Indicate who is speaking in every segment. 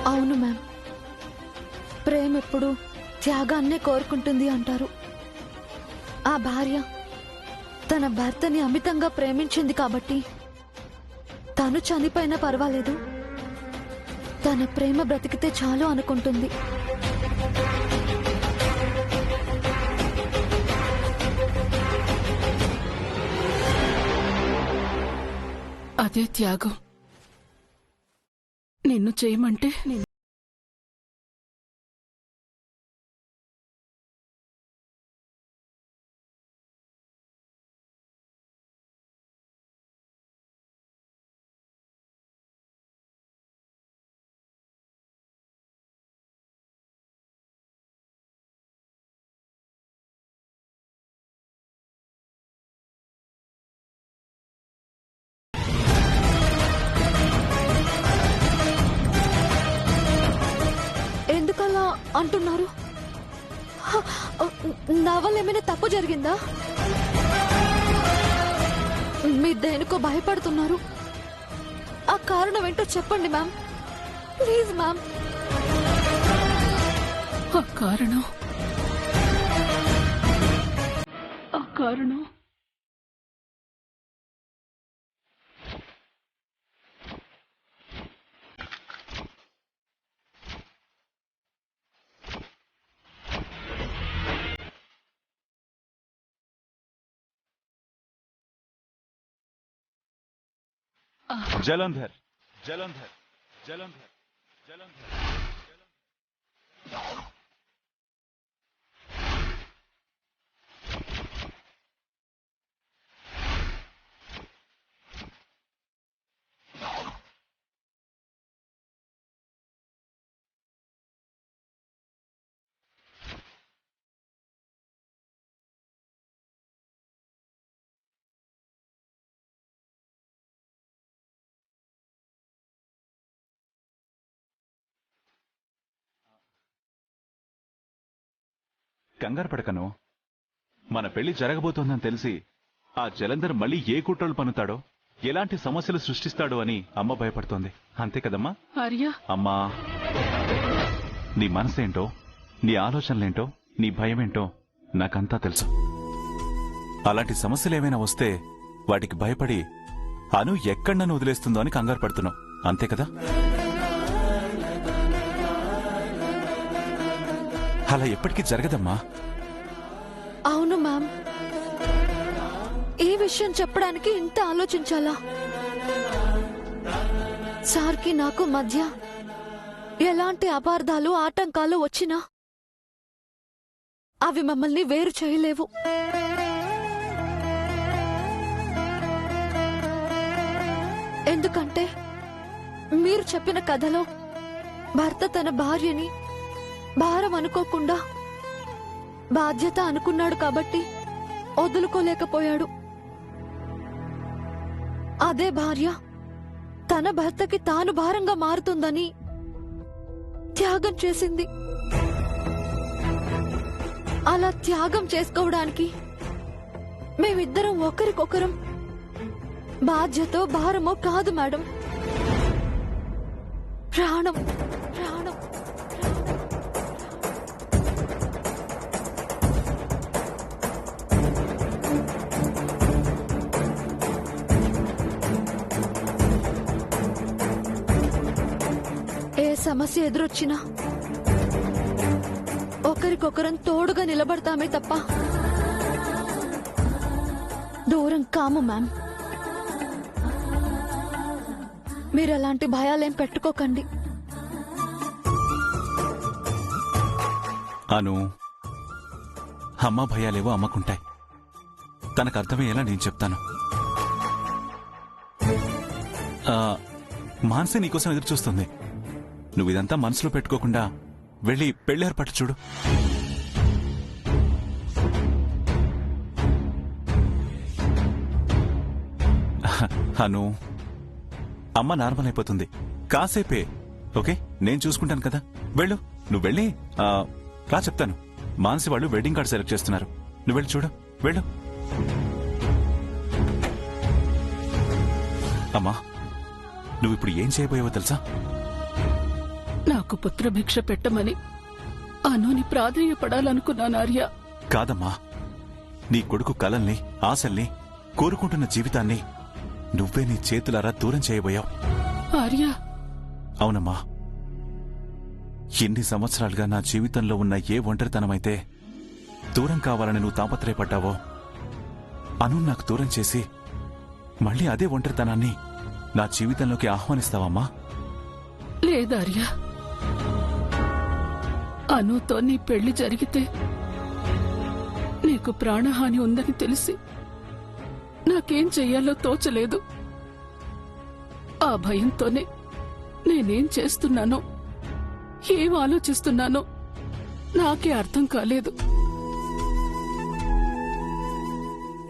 Speaker 1: అవును మ్యామ్, ప్రేమ ఎప్పుడు త్యాగాన్నే కోరుకుంటుంది అంటారు. ఆ భార్య తన భర్తని అమితంగా ప్రేమించింది కాబట్టి తను చనిపోయినా పర్వాలేదు, తన ప్రేమ బ్రతికితే చాలు అనుకుంటుంది.
Speaker 2: అదే త్యాగం. నిన్ను చేయమంటే
Speaker 1: ఎందుకలా అంటున్నారు? నా వల్ల ఏమైనా తప్పు జరిగిందా? మీరు దేనికో భయపడుతున్నారు. ఆ కారణం ఏంటో చెప్పండి మ్యామ్, ప్లీజ్ మ్యామ్.
Speaker 2: ఆ కారణం
Speaker 3: జలంధర్ జలంధర్ జలంధర్ జలంధర్ కంగారు పడకను. మన పెళ్లి జరగబోతోందని తెలిసి ఆ జలంధర్ మళ్ళీ ఏ కుట్రలు పన్నుతాడో, ఎలాంటి సమస్యలు సృష్టిస్తాడో అని అమ్మ భయపడుతోంది. అంతే కదమ్మా?
Speaker 2: ఆర్య,
Speaker 3: అమ్మా, నీ మనసేంటో, నీ ఆలోచనలేంటో, నీ భయమేంటో నాకంతా తెలుసు. అలాంటి సమస్యలేమైనా వస్తే వాటికి భయపడి అను ఎక్కడ నన్ను వదిలేస్తుందో అని కంగారు పడుతున్నావు. అంతే కదా? అలా ఎప్పటికీ జరగదమ్మా.
Speaker 1: అవును మ్యామ్, ఈ విషయం చెప్పడానికి ఇంత ఆలోచించాలా? సార్కి నాకు మధ్య ఎలాంటి అపార్థాలు ఆటంకాలు వచ్చినా అవి మమ్మల్ని వేరు చేయలేవు. ఎందుకంటే మీరు చెప్పిన కథలో భర్త తన భార్యని భారం అనుకోకుండా బాధ్యత అనుకున్నాడు కాబట్టి వదులుకోలేకపోయాడు. అదే భార్య తన భర్తకి తాను భారంగా మారుతుందని త్యాగం చేసింది. అలా త్యాగం చేసుకోవడానికి మేమిద్దరం ఒకరికొకరం బాధ్యతో భారమో కాదు మేడం, ప్రాణం ప్రాణం. ఏ సమస్య ఎదురొచ్చినా ఒకరికొకరం తోడుగా నిలబడతామే తప్ప దూరం కాము మ్యామ్. మీరు అలాంటి భయాలేం పెట్టుకోకండి.
Speaker 3: అను, అమ్మ భయాలేవో అమ్మకుంటాయి. తనకు అర్థమయ్యేలా నేను చెప్తాను. మానసి నీకోసం ఎదురు చూస్తుంది. నువ్వు ఇదంతా మనసులో పెట్టుకోకుండా వెళ్ళి పెళ్లి ఏర్పాటు చూడు. అను, అమ్మ నార్మల్ అయిపోతుంది. కాసేపే, ఓకే? నేను చూసుకుంటాను కదా. వెళ్ళు, నువ్వు వెళ్ళి రా, చెప్తాను. మానసి వాళ్ళు వెడ్డింగ్ కార్డు సెలెక్ట్ చేస్తున్నారు. నువ్వు వెళ్ళి చూడు, వెళ్ళు. అమ్మా, నువ్వు ఇప్పుడు ఏం చేయబోయావో తెలుసా?
Speaker 2: నా నాకు పుత్రభిక్ష పెట్టమని అనుని ప్రాధేయపడాలనుకున్నాను ఆర్య.
Speaker 3: కాదమ్మా, నీ కొడుకు కలల్ని, ఆశల్ని, కోరుకుంటున్న జీవితాన్ని నువ్వే నీ చేతులారా దూరం చేయబోయావు.
Speaker 2: ఆర్య,
Speaker 3: అవునమ్మా, ఎన్ని సంవత్సరాలుగా నా జీవితంలో ఉన్న ఏ ఒంటరితనమైతే దూరం కావాలని నువ్వు తాపత్రయపడ్డావో అను నాకు దూరం చేసి మళ్ళీ అదే ఒంటరితనాన్ని నా జీవితంలోకి ఆహ్వానిస్తావమ్మా?
Speaker 2: లేదార్య, అనుతో నీ పెళ్లి జరిగితే నీకు ప్రాణహాని ఉందని తెలిసి నాకేం చెయ్యాలో తోచలేదు. ఆ భయంతోనే నేనేం చేస్తున్నానో, ఏం ఆలోచిస్తున్నానో నాకే అర్థం కాలేదు.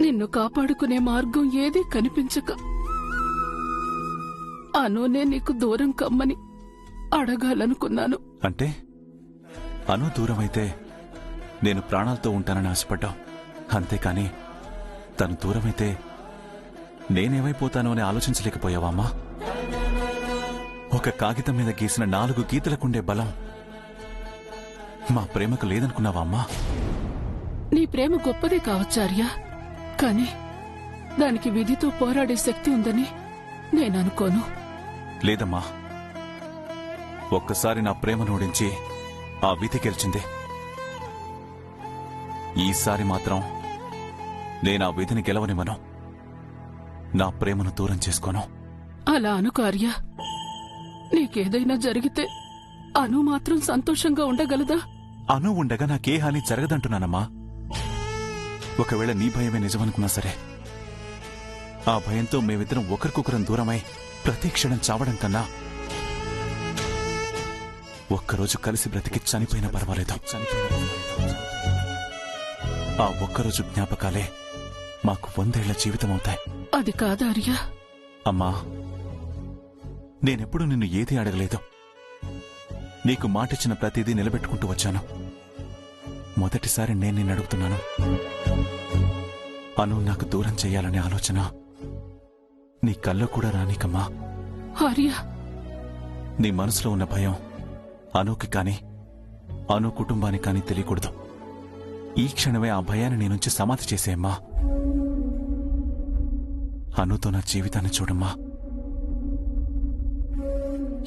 Speaker 2: నిన్ను కాపాడుకునే మార్గం ఏదీ కనిపించక అనునే నీకు దూరం కమ్మని అడగాలనుకున్నాను.
Speaker 3: అంటే అను దూరమైతే నేను ప్రాణాలతో ఉంటానని ఆశపడ్డావు, అంతేకాని తను దూరమైతే నేనేమైపోతానో అని ఆలోచించలేకపోయావా అమ్మా? ఒక కాగితం మీద గీసిన 4 గీతలకుండే బలం మా ప్రేమకు లేదనుకున్నావా అమ్మా?
Speaker 2: నీ ప్రేమ గొప్పదే కావచ్చార్యా, కాని దానికి విధితో పోరాడే శక్తి ఉందని నేననుకోను.
Speaker 3: లేదమ్మా, ఒక్కసారి నా ప్రేమను ఓడించి ఆ విధి గెలిచింది. ఈసారి మాత్రం నేనా విధిని గెలవనివ్వను, నా ప్రేమను దూరం చేసుకోను.
Speaker 2: అలా అనుకో ఆర్య. నీకేదైనా జరిగితే అను మాత్రం సంతోషంగా ఉండగలదా?
Speaker 3: అను ఉండగా నాకే హాని జరగదంటున్నానమ్మా. ఒకవేళ నీ భయమే నిజమనుకున్నా సరే, ఆ భయంతో మేమిద్దరం ఒకరికొకరం దూరమై ప్రతి క్షణం చావడం కన్నా ఒక్కరోజు కలిసి బ్రతికి చనిపోయినా పర్వాలేదు. ఆ ఒక్కరోజు జ్ఞాపకాలే మాకు 100 ఏళ్ల జీవితమవుతాయి.
Speaker 2: అది కాదార్యా.
Speaker 3: అమ్మా, నేనెప్పుడు నిన్ను ఏదీ అడగలేదు. నీకు మాటిచ్చిన ప్రతిదీ నిలబెట్టుకుంటూ వచ్చాను. మొదటిసారి నేను నిన్ను అడుగుతున్నాను. అను నాకు దూరం చెయ్యాలనే ఆలోచన నీ కల్లో కూడా రానీకమ్మా.
Speaker 2: ఆర్య,
Speaker 3: నీ మనసులో ఉన్న భయం అనుకి కాని, అను కుటుంబానికి కాని తెలియకూడదు. ఈ క్షణమే ఆ భయాన్ని నీ నుంచి సమాధి చేసేయమ్మా. అనుతో నా జీవితాన్ని చూడమ్మా.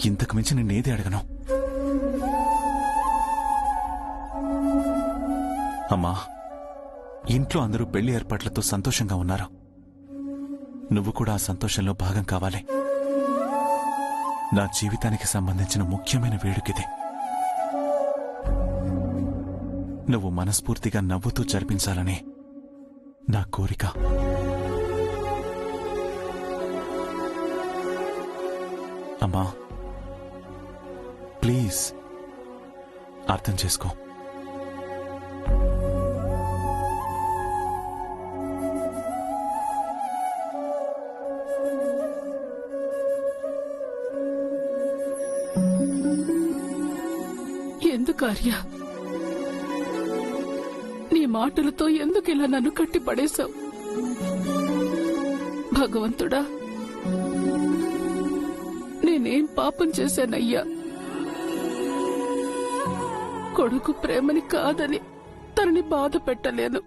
Speaker 3: ఇంతకు మించి నిన్నేది అడగను. అమ్మా, ఇంట్లో అందరూ పెళ్లి ఏర్పాట్లతో సంతోషంగా ఉన్నారు. నువ్వు కూడా ఆ సంతోషంలో భాగం కావాలి. నా జీవితానికి సంబంధించిన ముఖ్యమైన వేడుకిది. నువ్వు మనస్ఫూర్తిగా నవ్వుతూ జరిపించాలని నా కోరిక. అమ్మా, ప్లీజ్ అర్థం చేసుకో.
Speaker 2: ఎందుకు ఆర్య? నీ మాటలతో ఎందుకు ఇలా నన్ను కట్టి పడేశావు? భగవంతుడా, నేనేం పాపం చేశానయ్యా? కొడుకు ప్రేమని కాదని తనని బాధ పెట్టలేను.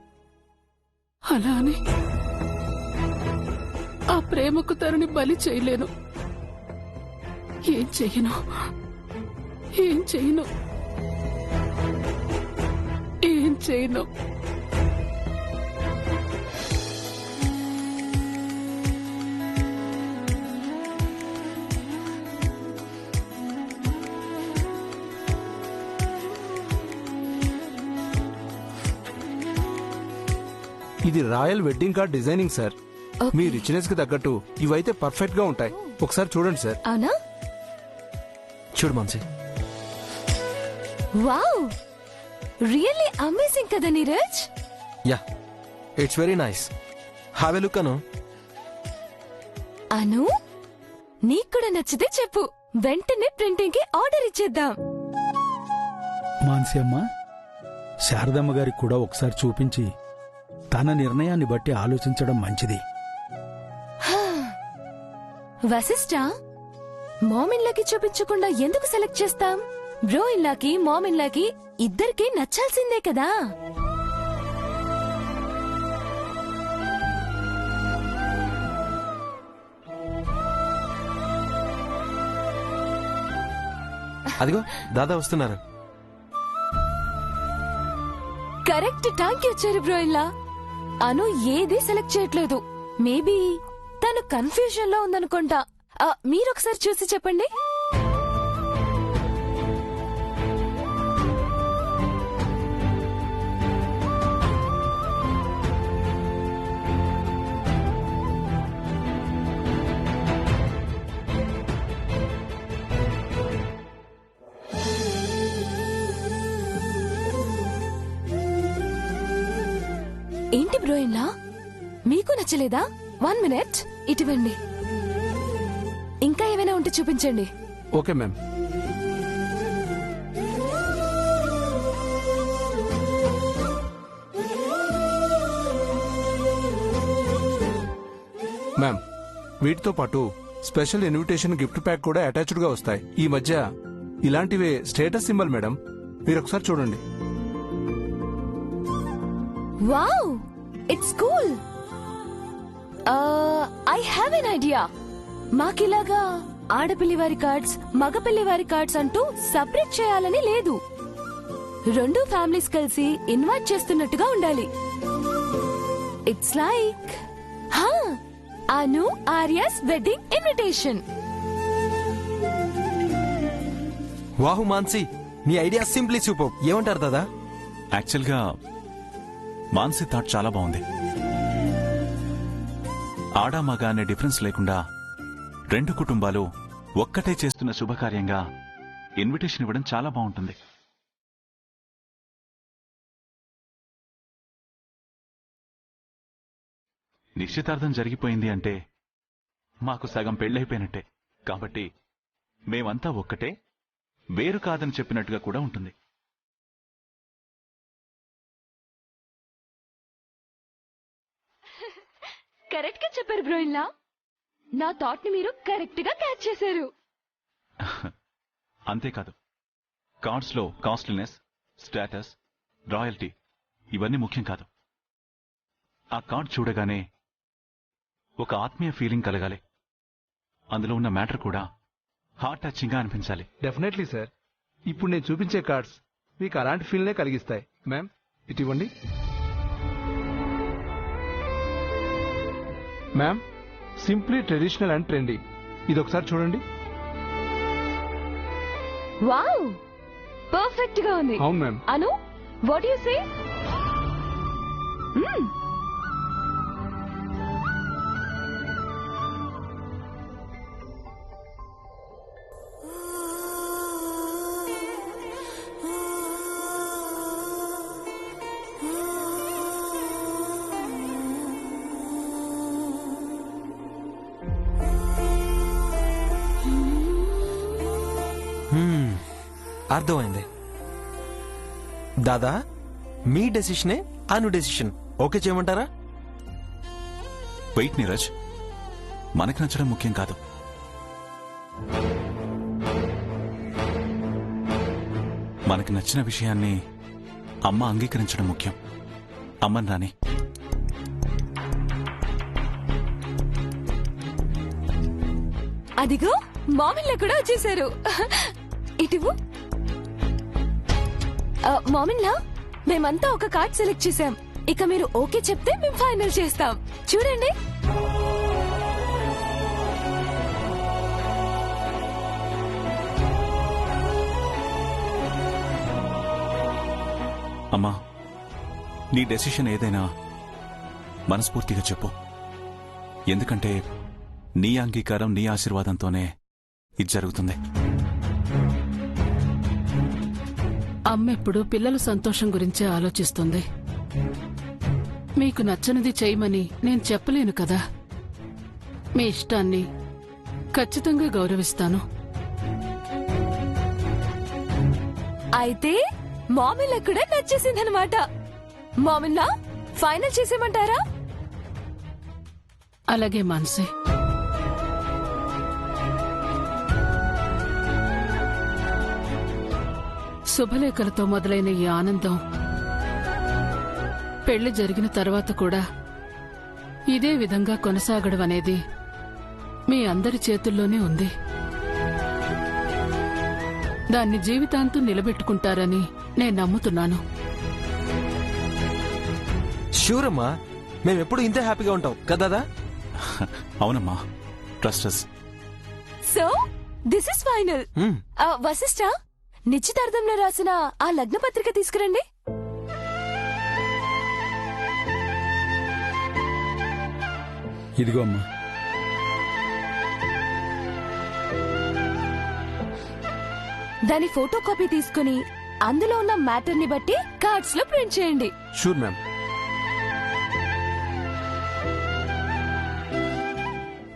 Speaker 2: అలా అని ఆ ప్రేమకు తనని బలి చేయలేను. ఏం చెయ్యను, ఏం చెయ్యను, ఏం చేయను.
Speaker 4: ఇది royal wedding card designing sir. మీ రిచ్నెస్ కి తగ్గట్టు ఇవైతే పర్ఫెక్ట్ గా ఉంటాయి. ఒకసారి చూడండి సార్.
Speaker 1: అవునా?
Speaker 4: చూడు మాన్సి.
Speaker 1: వావ్, రియల్లీ అమేజింగ్ కదా Neeraj.
Speaker 4: Yeah, it's very nice. Have a look Anu.
Speaker 1: Anu, నీకు కూడా నచ్చితే చెప్పు, వెంటనే ప్రింటింగ్ కి ఆర్డర్ ఇచ్చేద్దాం.
Speaker 5: మాన్సి అమ్మ, శారదమ్మ గారికి కూడా ఒకసారి చూపించి తన నిర్ణయాన్ని బట్టి ఆలోచించడం మంచిది.
Speaker 1: వశిష్ఠ, మామిన్లకి చూపించకుండా ఎందుకు సెలెక్ట్ చేస్తాం? బ్రో ఇన్లాకి మామ్ ఇన్లాకి ఇద్దరికి నచ్చాల్సిందే కదా.
Speaker 6: అదిగో దాదా వస్తున్నారు.
Speaker 1: కరెక్ట్ టైంకి వచ్చారు బ్రో ఇన్లా. అను ఏది సెలెక్ట్ చేయట్లేదు. మేబీ తను కన్ఫ్యూజన్ లో ఉందనుకుంటా. మీరొకసారి చూసి చెప్పండి. ఏంటి బ్రో ఇన్లా, మీకు నచ్చలేదా? 1 మినిట్ ఇటువంటి. ఇంకా ఏమైనా ఉంటే చూపించండి.
Speaker 4: Okay ma'am. మ్యామ్, వీటితో పాటు స్పెషల్ ఇన్విటేషన్ గిఫ్ట్ ప్యాక్ కూడా అటాచ్డ్ గా వస్తాయి. ఈ మధ్య ఇలాంటివే స్టేటస్ సింబల్ మేడం, మీరు ఒకసారి చూడండి.
Speaker 1: Wow, it's cool. I have an idea. మాకిలాగా ఆడపిల్లి వారి కార్డ్స్, మగపిల్లి వారి కార్డ్స్ అంటూ సపరేట్ చేయాలని లేదు. 2 ఫ్యామిలీస్ కలిసి ఇన్వైట్ చేస్తున్నట్టుగా ఉండాలి. It's like Anu Arya's wedding invitation.
Speaker 6: Wow Mansi, నీ ఐడియా సింప్లీ సూపర్. ఏమంటారు దాదా?
Speaker 3: యాక్చువల్ గా మాన్సి థాట్ చాలా బాగుంది. ఆడా మగ అనే డిఫరెన్స్ లేకుండా 2 కుటుంబాలు ఒక్కటే చేస్తున్న శుభకార్యంగా ఇన్విటేషన్ ఇవ్వడం చాలా బాగుంటుంది. నిశ్చితార్థం జరిగిపోయింది అంటే మాకు సగం పెళ్ళైపోయినట్టే. కాబట్టి మేమంతా ఒక్కటే, వేరు కాదని చెప్పినట్టుగా కూడా ఉంటుంది.
Speaker 1: కరెక్ట్ గా చెప్పారు బ్రో ఇన్లా. నా థాట్ ని మీరు కరెక్ట్ గా క్యాచ్ చేశారు.
Speaker 3: అంతేకాదు, కార్డ్స్ లో కాస్ట్లీనెస్, స్టేటస్, రాయల్టీ ఇవన్నీ ముఖ్యం కాదు. ఆ కార్డ్ చూడగానే ఒక ఆత్మీయ ఫీలింగ్ కలగాలి. అందులో ఉన్న మ్యాటర్ కూడా హార్ట్ టచింగ్ గా అనిపించాలి.
Speaker 4: Definitely sir. ఇప్పుడు నేను చూపించే కార్డ్స్ మీకు అలాంటి ఫీల్నే కలిగిస్తాయి. మ్యామ్, ఇటు ఇవ్వండి. Ma'am, simply traditional and trendy. ఇది ఒకసారి చూడండి.
Speaker 1: వావ్, పర్ఫెక్ట్ గా ఉంది.
Speaker 4: అవును ma'am.
Speaker 1: Anu, what you say?
Speaker 6: అర్థమైంది. దాదా, మీ డెసిషనే అను డెసిషన్. ఓకే చేయమంటారా?
Speaker 3: వెయిట్ నీరజ్, మనకి నచ్చడం ముఖ్యం కాదు. మనకి నచ్చిన విషయాన్ని అమ్మ అంగీకరించడం ముఖ్యం. అమ్మని రాని.
Speaker 1: అదిగో మామిన్లా కూడా వచ్చేసారు. ఇటువు. మామిన్లా, మేమంతా ఒక కార్డ్ సెలెక్ట్ చేశాం. ఇక మీరు ఓకే చెప్తే మేము ఫైనల్ చేస్తాం. చూడండి.
Speaker 3: అమ్మా, నీ డెసిషన్ ఏదైనా మనస్ఫూర్తిగా చెప్పు. ఎందుకంటే నీ అంగీకారం, నీ ఆశీర్వాదంతోనే ఇది జరుగుతుంది.
Speaker 2: అమ్మ ఎప్పుడు పిల్లల సంతోషం గురించే ఆలోచిస్తుంది. మీకు నచ్చనిది చేయమని నేను చెప్పలేను కదా. మీ ఇష్టాన్ని ఖచ్చితంగా గౌరవిస్తాను.
Speaker 1: అయితే మామిన్లా కూడా నచ్చేసిందనమాట. మామిన్లా, ఫైనల్ చేసేమంటారా?
Speaker 2: అలాగే మాన్సి. శుభలేఖలతో మొదలైన ఈ ఆనందం పెళ్లి జరిగిన తర్వాత కూడా ఇదే విధంగా కొనసాగడం అనేది మీ అందరి చేతుల్లోనే ఉంది. దాన్ని జీవితాంతం నిలబెట్టుకుంటారని నేను నమ్ముతున్నాను.
Speaker 6: షూర్ అమ్మా, మేమెప్పుడు ఇంతే హ్యాపీగా ఉంటాం కదా.
Speaker 3: అవునమ్మా, trust us.
Speaker 1: So this is final. Vasishtha, నిశ్చితార్థంలో రాసిన ఆ లగ్న పత్రిక తీసుకురండి.
Speaker 5: ఇదిగో అమ్మా.
Speaker 1: దాని ఫోటో కాపీ తీసుకుని అందులో ఉన్న మ్యాటర్ ని బట్టి కార్డ్స్ లో ప్రింట్ చేయండి.
Speaker 4: Sure ma'am.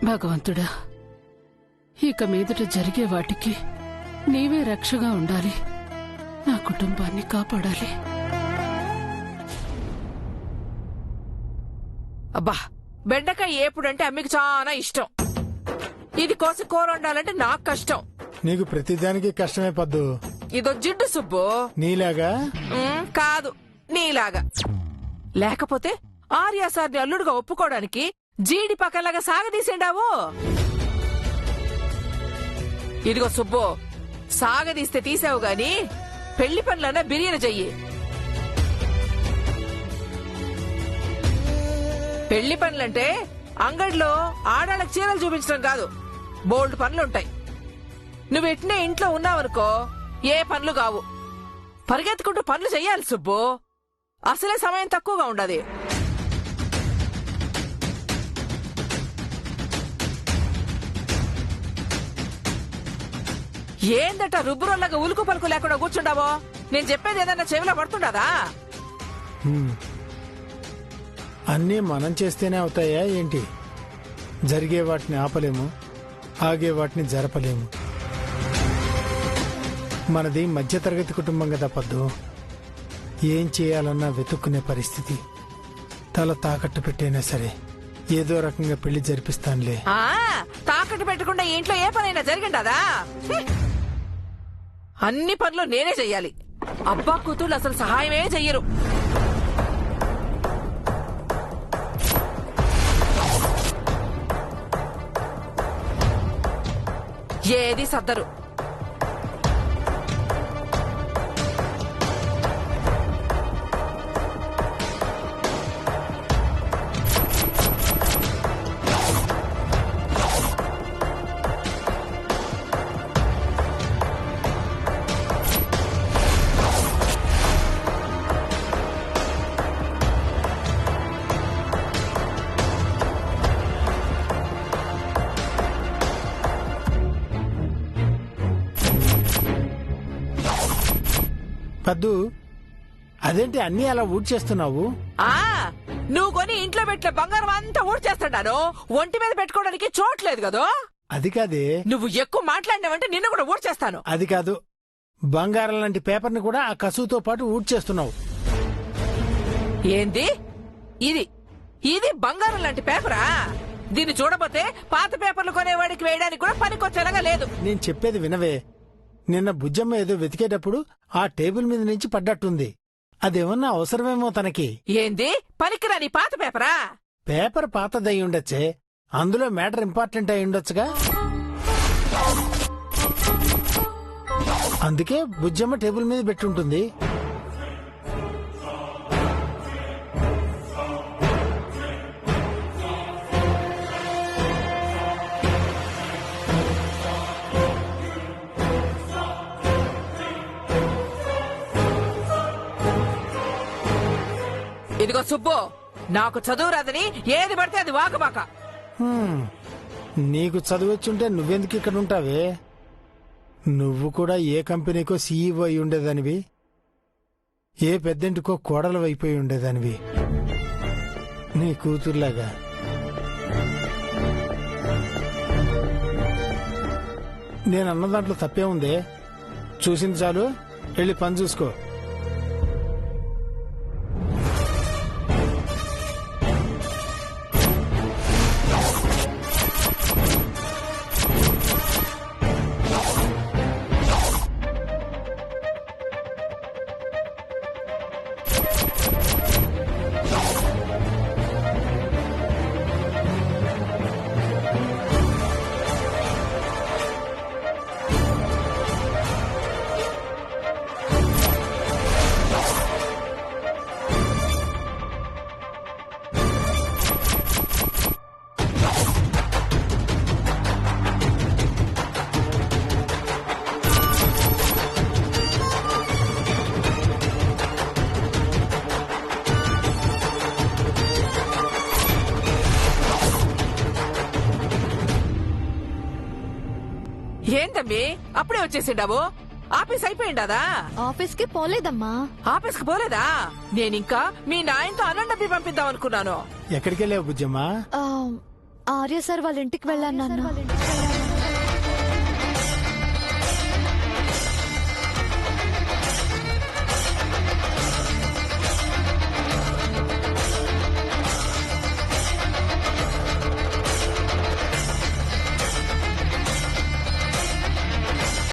Speaker 2: భగవంతుడా, ఇక మీదట జరిగే వాటికి నీవే రక్షగా ఉండాలి. నా కుటుంబాన్ని కాపాడాలి.
Speaker 7: అబ్బా, బెండకాయ ఏపుడంటే అమ్మికి చాలా ఇష్టం. ఇది కోసి కూర వండాలంటే నాకు కష్టం.
Speaker 8: నీకు ప్రతిదానికి కష్టమే పద్దు.
Speaker 7: ఇదో జిడ్డు సుబ్బు.
Speaker 8: నీలాగా
Speaker 7: కాదు, నీలాగా. లేకపోతే ఆర్యాసార్ని అల్లుడుగా ఒప్పుకోవడానికి జీడి పక్కలాగా సాగదీసేండావు. ఇదిగో సుబ్బు, సాగదీస్తే తీసావు గాని పెళ్లి పనులన్నా బిర్యానీ చెయ్యి. పెళ్లి పనులంటే అంగడిలో ఆడాళ్ళకి చీరలు చూపించడం కాదు, బోల్డ్ పనులుంటాయి. నువ్వు ఎట్నే ఇంట్లో ఉన్నావనుకో ఏ పనులు కావు. పరిగెత్తుకుంటూ పనులు చెయ్యాలి సుబ్బు. అసలే సమయం తక్కువగా ఉండదు. ఏందట రుబ్బురోళ్ళగా ఉలుకు పలుకు లేకుండా కూర్చుండావో? నేను చెప్పేది ఏదన్నా చెవిలో పడుతుండదా?
Speaker 8: అన్నీ మనం చేస్తేనే అవుతాయా ఏంటి? జరిగే వాటిని ఆపలేము, ఆగే వాటిని జరపలేము. మనది మధ్యతరగతి కుటుంబం కదా పద్దు. ఏం చేయాలన్నా వెతుక్కునే పరిస్థితి. తల తాకట్టు పెట్టైనా సరే ఏదో రకంగా పెళ్లి జరిపిస్తానులే.
Speaker 7: తాకట్టు పెట్టకుండా ఇంట్లో ఏ పనైనా జరిగిండదా? అన్ని పనులు నేనే చెయ్యాలి. అబ్బా కూతుళ్ళు అసలు సహాయమే చెయ్యరు. ఏది సద్దరు.
Speaker 8: పద్దు, అదేంటి అన్నీ అలా ఊడ్చేస్తున్నావు?
Speaker 7: నువ్వు కొని ఇంట్లో పెట్టిన బంగారం అంతా ఊడ్చేస్తాడాను. ఒంటి మీద పెట్టుకోవడానికి చోట్లేదు కదా.
Speaker 8: అది కాదే.
Speaker 7: నువ్వు ఎక్కువ మాట్లాడినావంటే నిన్ను కూడా ఊడ్చేస్తాను.
Speaker 8: అది కాదు, బంగారం లాంటి పేపర్ని కూడా ఆ కసువుతో పాటు ఊడ్చేస్తున్నావు.
Speaker 7: ఏంది ఇది? ఇది బంగారం లాంటి పేపరా? దీన్ని చూడబోతే పాత పేపర్లు కొనేవాడికి వేయడానికి కూడా పనికొచ్చేలాగా లేదు.
Speaker 8: నేను చెప్పేది వినవే. నిన్న బుజ్జమ్మ ఏదో వెతికేటప్పుడు ఆ టేబుల్ మీద నుంచి పడ్డట్టుంది. అదేమన్నా అవసరమేమో తనకి.
Speaker 7: ఏంది పనికిరాని పాత పేపరా?
Speaker 8: పేపర్ పాతదై ఉండొచ్చే, అందులో మ్యాటర్ ఇంపార్టెంట్ అయి ఉండొచ్చుగా. అందుకే బుజ్జమ్మ టేబుల్ మీద పెట్టుంటుంది.
Speaker 7: ఇదిగో సుబ్బు, నాకు చదువు రాదని ఏది పడితే అది వాకబాక.
Speaker 8: నీకు చదువొచ్చుంటే నువ్వెందుకు ఇక్కడ ఉంటావే? నువ్వు కూడా ఏ కంపెనీకో సీఈఓ అయి ఉండేదానివి, ఏ పెద్దంటికో కోడలు అయిపోయి ఉండేదానివి నీ కూతుర్లాగా. నేనన్న దాంట్లో తప్పే ఉందే? చూసింది చాలు, వెళ్ళి పని చూసుకో.
Speaker 7: ఏంటమ్మి అప్పుడే వచ్చేసిండావు? ఆఫీస్ అయిపోయిండాదా?
Speaker 9: ఆఫీస్ కి పోలేదమ్మా.
Speaker 7: ఆఫీస్ కి పోలేదా? నేనింకా మీ నాయనతో అన్నం డబ్బి పంపిద్దాం అనుకున్నాను.
Speaker 8: ఎక్కడికి వెళ్ళావు బుజ్జమ్మా?
Speaker 9: ఆర్య సార్ వాళ్ళ ఇంటికి వెళ్ళాను నాన్న.